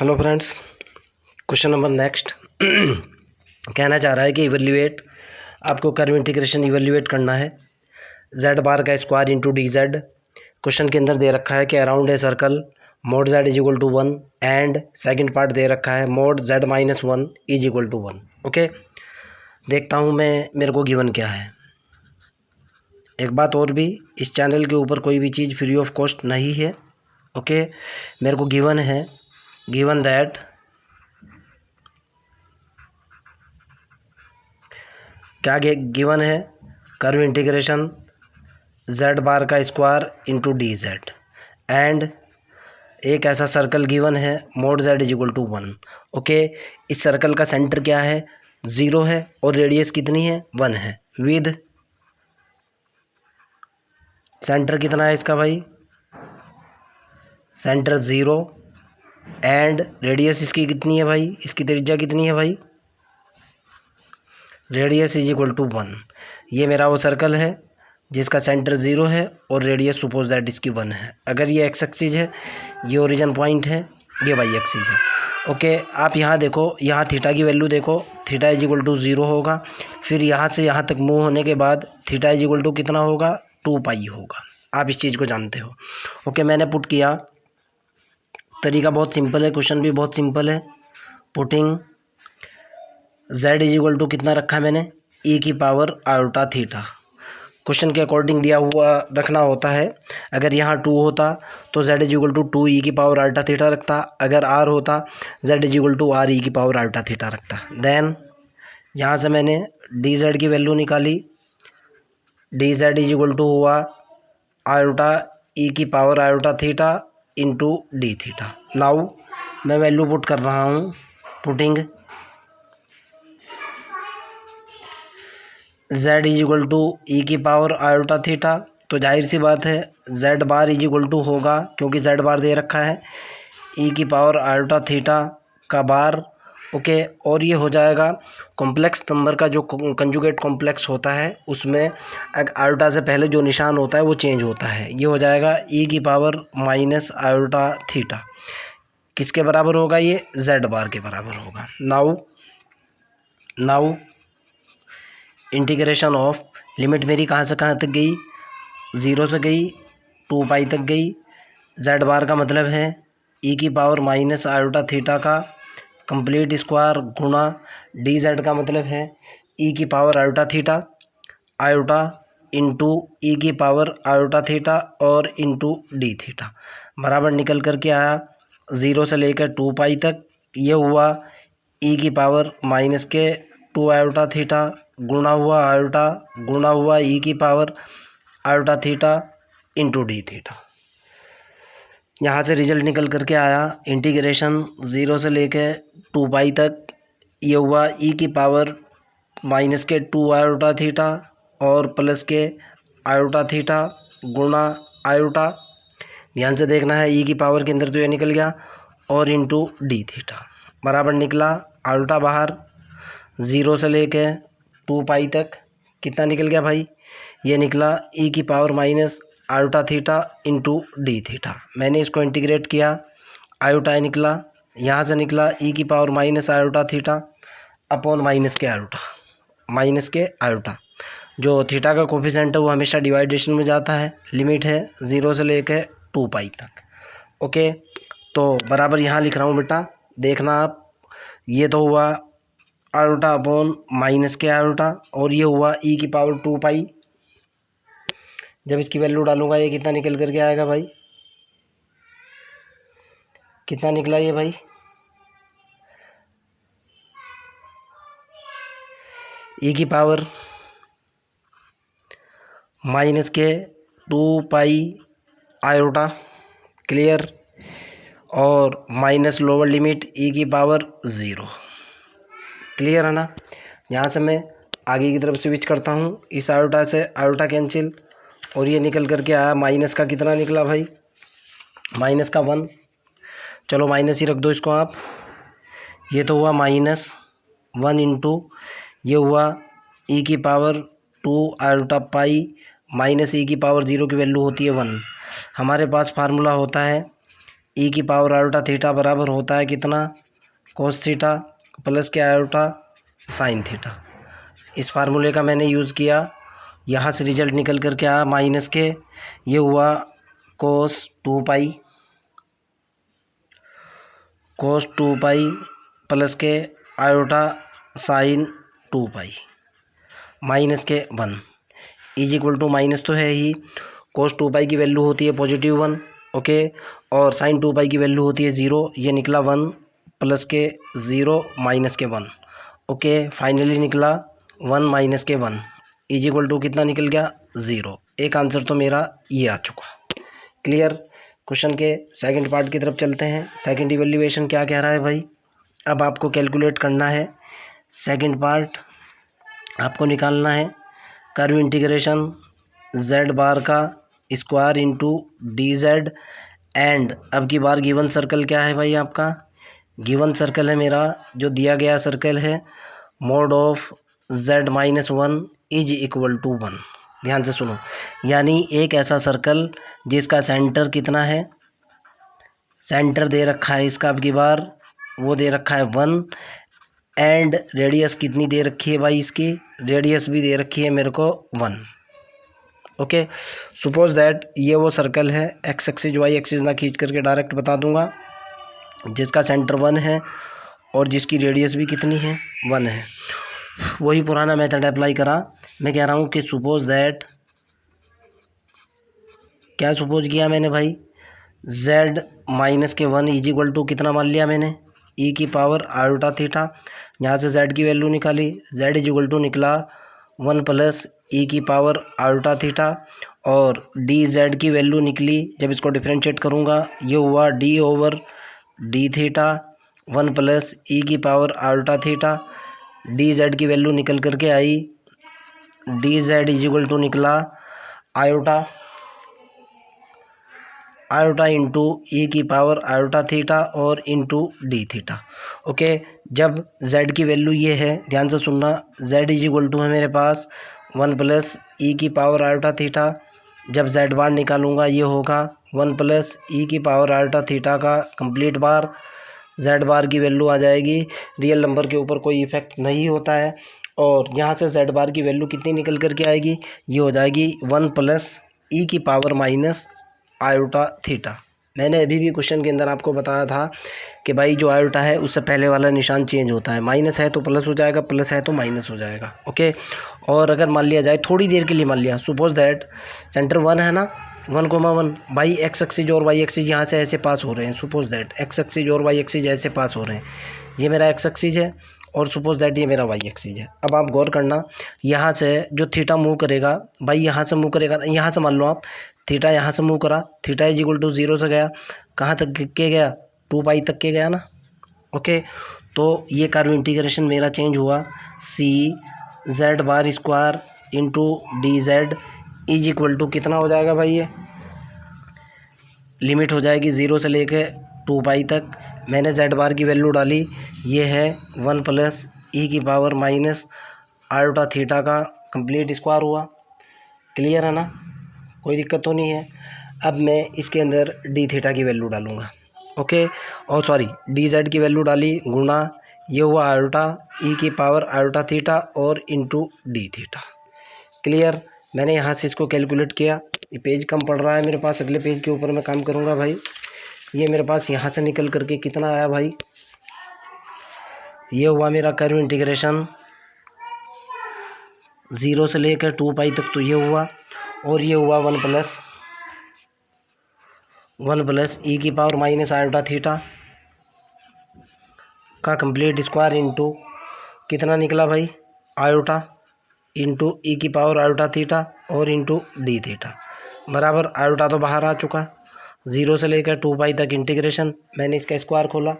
Hello friends, question number next कहना चाह रहा है कि इवेल्यूएट, आपको कर्व इंटीग्रेशन इवेल्यूएट करना है जेड बार का square into d z. Question के अंदर दे रखा है कि around a circle mod z is equal to 1 and second part दे रखा है mod z minus 1 is equal to 1। Okay, देखता हूँ मैं मेरे को गिवन क्या है। एक बात और भी, इस चैनल के ऊपर कोई भी चीज़ फ्री ऑफ कॉस्ट नहीं है। ओके, मेरे को गिवन है, गिवन दैट क्या गिवन है, कर्व इंटीग्रेशन जेड बार का square into d z and एक ऐसा सर्कल गिवन है mod z is equal to 1। Okay, इस सर्कल का सेंटर क्या है, 0 है और रेडियस कितनी है, 1 है। विद सेंटर कितना है इसका भाई, सेंटर 0 एंड रेडियस इसकी कितनी है भाई, इसकी त्रिज्या कितनी है भाई, रेडियस इज इक्वल टू 1। ये मेरा वो सर्कल है जिसका सेंटर 0 है और रेडियस सपोज दैट इसकी 1 है। अगर ये एक्स एक्सिस है, ये ओरिजिन पॉइंट है, ये वाई एक्सिस है। ओके, आप यहाँ देखो, यहाँ थीटा की वैल्यू देखो, थीटा इज इक्वल टू 0 होगा। फिर यहाँ से यहाँ तक मूव होने के बाद थीटा इज इक्वल टू कितना होगा, 2 पाई होगा। आप इस चीज़ को जानते हो। ओके, मैंने पुट किया, तरीका बहुत सिंपल है, क्वेश्चन भी बहुत सिंपल है। Putting z is equal to कितना रखा है मैंने, e की पावर आयोटा थीटा। क्वेश्चन के अकॉर्डिंग दिया हुआ रखना होता है। अगर यहाँ 2 होता तो z is equal to 2 e की पावर आयोटा थीटा रखता। अगर r होता z is equal to r e की पावर आयोटा थीटा रखता। देन यहाँ से मैंने dz की वैल्यू निकाली, dz इज इक्वल टू हुआ आयोटा e की power iota theta into d theta. Now मैं वैल्यू पुट कर रहा हूँ, putting z is equal to e की पावर आयोटा थीटा, तो जाहिर सी बात है z bar is equal to होगा, क्योंकि z बार दे रखा है, ई की पावर आयोटा थीटा का बार। ओके, और ये हो जाएगा कॉम्प्लेक्स नंबर का जो कंजुगेट कॉम्प्लेक्स होता है उसमें आयोटा से पहले जो निशान होता है वो चेंज होता है। ये हो जाएगा ई की पावर माइनस आयोटा थीटा। किसके बराबर होगा, ये z बार के बराबर होगा। नाउ इंटीग्रेशन ऑफ, लिमिट मेरी कहाँ से कहाँ तक गई, 0 से गई 2 पाई तक गई। z बार का मतलब है e की पावर माइनस आयोटा थीटा का कंप्लीट स्क्वायर गुणा डी जेड का मतलब है e की power iota theta iota into e की पावर आयोटा थीटा और इंटू डी थीटा। बराबर निकल करके आया 0 से लेकर 2 पाई तक। ये हुआ e की पावर माइनस के 2 आयोटा थीटा गुणा हुआ आयोटा गुणा हुआ ई की power iota theta into d theta. यहाँ से रिजल्ट निकल करके आया इंटीग्रेशन 0 से लेके 2 पाई तक। ये हुआ ई की पावर माइनस के 2 आयोटा थीटा और प्लस के आयोटा थीटा गुणा आयोटा। ध्यान से देखना है, ई की पावर के अंदर तो ये निकल गया और इंटू डी थीटा। बराबर निकला आयोटा बाहर, 0 से लेके 2 पाई तक कितना निकल गया भाई, ये निकला ई की power minus iota theta into d theta. मैंने इसको इंटीग्रेट किया, आयोटा निकला, यहाँ से निकला ई की power minus iota theta upon minus के आयोटा। जो थीटा का कोफिशिएंट है वो हमेशा डिवाइडेशन में जाता है। लिमिट है 0 से लेकर 2 पाई तक। ओके, तो बराबर यहाँ लिख रहा हूँ बेटा, देखना आप। ये तो हुआ आयोटा अपॉन माइनस के आयोटा और ये हुआ ई की पावर 2 पाई। जब इसकी वैल्यू डालूंगा ये कितना निकल करके आएगा भाई, कितना निकला ये भाई, ई की पावर माइनस के 2 पाई आयोटा, क्लियर, और माइनस लोअर लिमिट ई की पावर 0, क्लियर है ना। यहाँ से मैं आगे की तरफ स्विच करता हूँ, इस आयोटा से आयोटा कैंसिल और ये निकल करके आया माइनस का कितना निकला भाई, माइनस का 1। चलो माइनस ही रख दो इसको आप। ये तो हुआ -1 इंटू ये हुआ ई की पावर 2 आयोटा पाई माइनस ई की पावर 0 की वैल्यू होती है 1। हमारे पास फार्मूला होता है ई की पावर आयोटा थीटा बराबर होता है कितना, कोस थीटा प्लस के आयोटा साइन थीटा। इस फार्मूले का मैंने यूज़ किया, यहाँ से रिजल्ट निकल कर के आया माइनस के, ये हुआ कोस 2 पाई प्लस के आयोटा साइन 2 पाई माइनस के 1 इज इक्वल टू माइनस तो है ही, कोस 2 पाई की वैल्यू होती है +1, ओके, और साइन 2 पाई की वैल्यू होती है 0, ये निकला 1 प्लस के 0 माइनस के 1, ओके, फाइनली निकला 1 माइनस के 1 इज इक्वल टू कितना निकल गया, 0। एक आंसर तो मेरा ये आ चुका। क्लियर। क्वेश्चन के सेकंड पार्ट की तरफ चलते हैं। सेकंड इवैल्यूएशन क्या कह रहा है भाई, अब आपको कैलकुलेट करना है सेकंड पार्ट, आपको निकालना है कर्व इंटीग्रेशन z बार का square into d z and अब की बार गिवन सर्कल क्या है भाई, आपका गिवन सर्कल है मेरा, जो दिया गया सर्कल है mod of z-1 is equal to 1। ध्यान से सुनो, यानी एक ऐसा सर्कल जिसका सेंटर कितना है, सेंटर दे रखा है इसका अब की बार, वो दे रखा है 1 एंड रेडियस कितनी दे रखी है भाई, इसकी रेडियस भी दे रखी है मेरे को 1, ओके। सपोज दैट ये वो सर्कल है, एक्स एक्सिस वाई एक्सिस ना खींच करके डायरेक्ट बता दूंगा, जिसका सेंटर 1 है और जिसकी रेडियस भी कितनी है 1 है। वही पुराना मेथड अप्लाई करा, मैं कह रहा हूँ कि सपोज दैट, क्या सपोज किया मैंने भाई, z-1 इज इक्वल टू कितना मान लिया मैंने, ई की पावर आयोटा थीटा, यहाँ से z की वैल्यू निकाली, z इज इक्वल टू निकला 1 प्लस ई की पावर आयोटा थीटा, और डी जेड की वैल्यू निकली, जब इसको डिफ्रेंशिएट करूँगा ये हुआ d over d theta 1 plus e की power iota theta, d z की वैल्यू निकल करके आई, d z is equal to निकला आयोटा इंटू ई की पावर आयोटा थीटा और इंटू डी थीटा, ओके। जब z की वैल्यू ये है, ध्यान से सुनना, z इज इक्वल टू है मेरे पास 1 प्लस ई की पावर आयोटा थीटा, जब z बार निकालूंगा ये होगा 1 प्लस ई की पावर आयोटा थीटा का कंप्लीट बार, z बार की वैल्यू आ जाएगी, रियल नंबर के ऊपर कोई इफेक्ट नहीं होता है, और यहाँ से z बार की वैल्यू कितनी निकल करके आएगी, ये हो जाएगी 1 प्लस ई की पावर माइनस आयोटा थीटा। मैंने अभी भी क्वेश्चन के अंदर आपको बताया था कि भाई जो आयोटा है उससे पहले वाला निशान चेंज होता है, माइनस है तो प्लस हो जाएगा, प्लस है तो माइनस हो जाएगा, ओके। और अगर मान लिया जाए थोड़ी देर के लिए, मान लिया सपोज दैट सेंटर 1 है ना, 1,1 भाई, एक्स एक्सिस और वाई एक्सिस यहाँ से ऐसे पास हो रहे हैं, सपोज दैट एक्स एक्सिस और वाई एक्सिस ऐसे पास हो रहे हैं, ये मेरा एक्स एक्सिस है और सपोज दैट ये मेरा वाई एक्सिस है। अब आप गौर करना, यहाँ से जो थीटा मूव करेगा भाई, यहाँ से मूव करेगा, यहाँ से मान लो आप थीटा यहाँ से मूव करा, थीटा इज इक्वल टू 0 से गया, कहाँ तक के गया, 2 पाई तक के गया ना, ओके। तो ये कर्व इंटीग्रेशन मेरा चेंज हुआ, c z bar square into d z is equal to कितना हो जाएगा भाई, ये लिमिट हो जाएगी 0 से लेके 2 पाई तक, मैंने जेड बार की वैल्यू डाली, ये है 1 प्लस ई की पावर माइनस आयोटा थीटा का कंप्लीट स्क्वायर हुआ। क्लियर है ना, कोई दिक्कत तो नहीं है। अब मैं इसके अंदर डी थीटा की वैल्यू डालूँगा, ओके, और सॉरी डी जेड की वैल्यू डाली, गुणा ये हुआ आयोटा ई की पावर आयोटा थीटा और इंटू डी थीटा। क्लियर। मैंने यहाँ से इसको कैलकुलेट किया, ये पेज कम पड़ रहा है मेरे पास, अगले पेज के ऊपर मैं काम करूँगा भाई। ये मेरे पास यहाँ से निकल करके कितना आया भाई, ये हुआ मेरा कर्व इंटीग्रेशन 0 से लेकर 2 पाई तक, तो ये हुआ, और ये हुआ 1 प्लस ई की पावर माइनस आयोटा थीटा का कंप्लीट स्क्वायर इंटू कितना निकला भाई, आयोटा इंटू ई की पावर आयोटा थीटा और इंटू डी थीटा बराबर, आयोटा तो बाहर आ चुका, 0 से लेकर 2 पाई तक इंटीग्रेशन, मैंने इसका स्क्वायर खोला,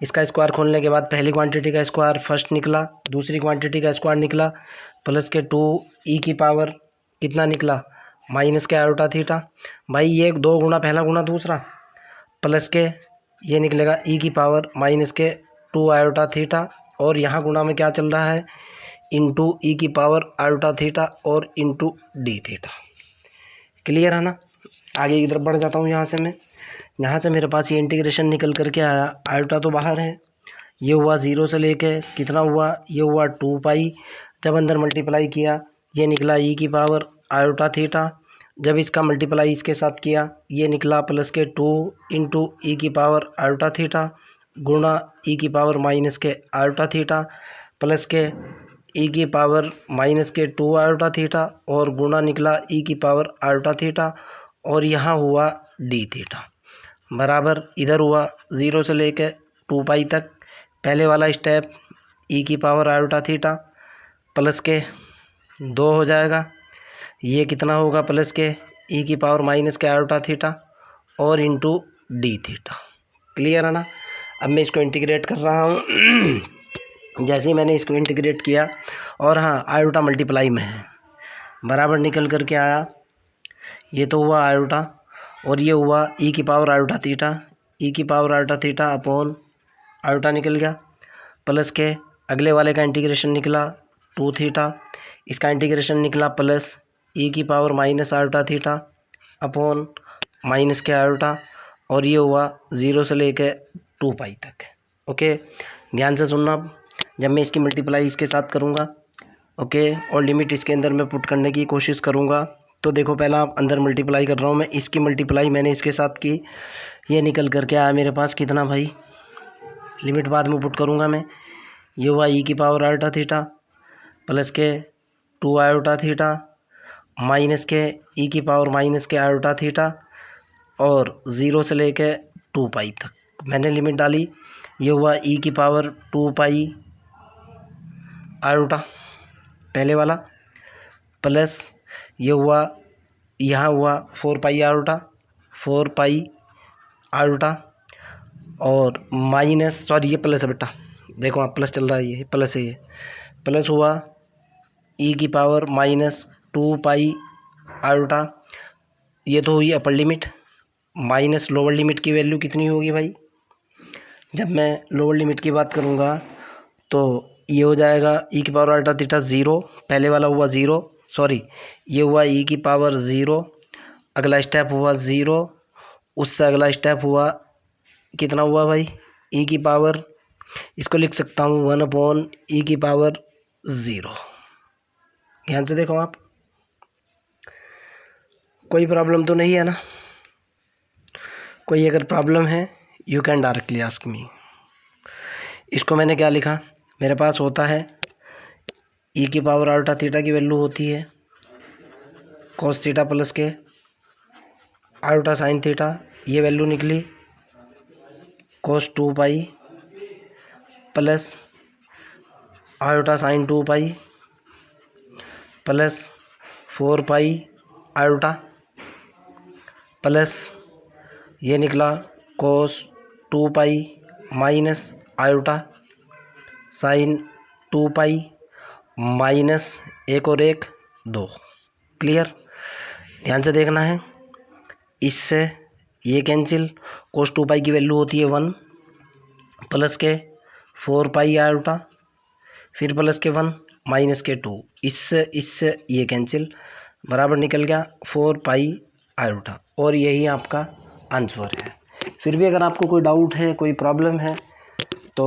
इसका स्क्वायर खोलने के बाद पहली क्वांटिटी का स्क्वायर फर्स्ट निकला, दूसरी क्वांटिटी का स्क्वायर निकला, प्लस के 2 ई की पावर कितना निकला, माइनस के आयोटा थीटा, भाई ये 2 गुना पहला गुना दूसरा, प्लस के ये निकलेगा ई की पावर माइनस के 2 आयोटा थीटा, और यहाँ गुणा में क्या चल रहा है, इंटू ई की पावर आयोटा थीटा और इंटू डी थीटा। क्लियर है ना। आगे की तरफ बढ़ जाता हूँ यहाँ से मैं। यहाँ से मेरे पास ये इंटीग्रेशन निकल करके आया, आयोटा तो बाहर है, ये हुआ 0 से लेके कितना हुआ, ये हुआ 2 पाई। जब अंदर मल्टीप्लाई किया ये निकला ई की पावर आयोटा थीटा। जब इसका मल्टीप्लाई इसके साथ किया ये निकला प्लस के 2 इंटू ई की पावर आयोटा थीटा गुणा ई की पावर माइनस के आयोटा थीटा प्लस के ई की पावर माइनस के 2 आयोटा थीटा और गुणा निकला ई की पावर आयोटा थीटा और यहाँ हुआ डी थीटा बराबर इधर हुआ 0 से लेके 2 पाई तक। पहले वाला स्टेप ई की पावर आयोटा थीटा प्लस के 2 हो जाएगा, ये कितना होगा प्लस के ई की पावर माइनस के आयोटा थीटा और इंटू डी थीटा। क्लियर है ना। अब मैं इसको इंटीग्रेट कर रहा हूँ जैसे ही मैंने इसको इंटीग्रेट किया और हाँ आयोटा मल्टीप्लाई में है बराबर निकल करके आया, ये तो हुआ आयोटा और ये हुआ ई की पावर आयोटा थीटा, ई की power iota theta upon iota निकल गया प्लस के अगले वाले का इंटीग्रेशन निकला 2 थीटा, इसका इंटीग्रेशन निकला प्लस ई की power minus iota theta upon minus के आयोटा और ये हुआ 0 से लेके 2 पाई तक। ओके, ध्यान से सुनना। जब मैं इसकी मल्टीप्लाई इसके साथ करूँगा ओके और लिमिट इसके अंदर मैं पुट करने की कोशिश करूँगा, तो देखो पहला अंदर मल्टीप्लाई कर रहा हूँ मैं, इसकी मल्टीप्लाई मैंने इसके साथ की, ये निकल करके आया मेरे पास कितना भाई, लिमिट बाद में पुट करूँगा मैं, ये हुआ ई की पावर आयोटा थीटा प्लस के 2 आयोटा थीटा माइनस के ई की पावर माइनस के आयोटा थीटा और 0 से लेके 2 पाई तक मैंने लिमिट डाली, ये हुआ ई की पावर 2 पाई आयोटा पहले वाला प्लस ये हुआ यहाँ हुआ 4 पाई आयोटा 4 पाई आयोटा और माइनस सॉरी ये प्लस है बेटा, देखो आप प्लस चल रहा है, ये प्लस है, ये प्लस हुआ ई की पावर माइनस 2 पाई आयोटा, ये तो हुई upper limit minus lower limit की वैल्यू कितनी होगी भाई, जब मैं लोअर लिमिट की बात करूँगा तो ये हो जाएगा ई की पावर आयोटा थीटा 0, पहले वाला हुआ 0 सॉरी ये हुआ ई की पावर 0, अगला स्टेप हुआ 0, उससे अगला स्टेप हुआ कितना हुआ भाई ई की पावर, इसको लिख सकता हूँ 1 अपॉन ई की पावर 0। ध्यान से देखो आप, कोई प्रॉब्लम तो नहीं है ना, कोई अगर प्रॉब्लम है you can directly ask me. इसको मैंने क्या लिखा, मेरे पास होता है ई की पावर आयोटा थीटा की वैल्यू होती है कॉस थीटा प्लस के आयोटा साइन थीटा, ये वैल्यू निकली cos 2 pi plus iota sine 2 pi plus 4 पाई आयोटा प्लस ये निकला cos 2 pi minus iota sine 2 pi minus एक और एक 2। क्लियर, ध्यान से देखना है, इससे ये कैंसिल, कोस 2 पाई की वैल्यू होती है 1 प्लस के 4 पाई आयोटा फिर प्लस के 1 माइनस के 2, इससे ये कैंसिल बराबर निकल गया 4 पाई आयोटा और यही आपका आंसर है। फिर भी अगर आपको कोई डाउट है कोई प्रॉब्लम है तो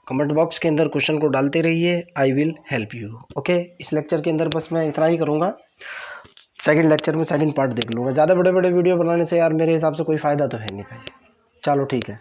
कमेंट बॉक्स के अंदर क्वेश्चन को डालते रहिए, I will help you. Okay, इस लेक्चर के अंदर बस मैं इतना ही करूँगा, सेकंड लेक्चर में सेकंड पार्ट देख लूँगा। ज़्यादा बड़े बड़े वीडियो बनाने से यार मेरे हिसाब से कोई फ़ायदा तो है नहीं भाई। चलो ठीक है।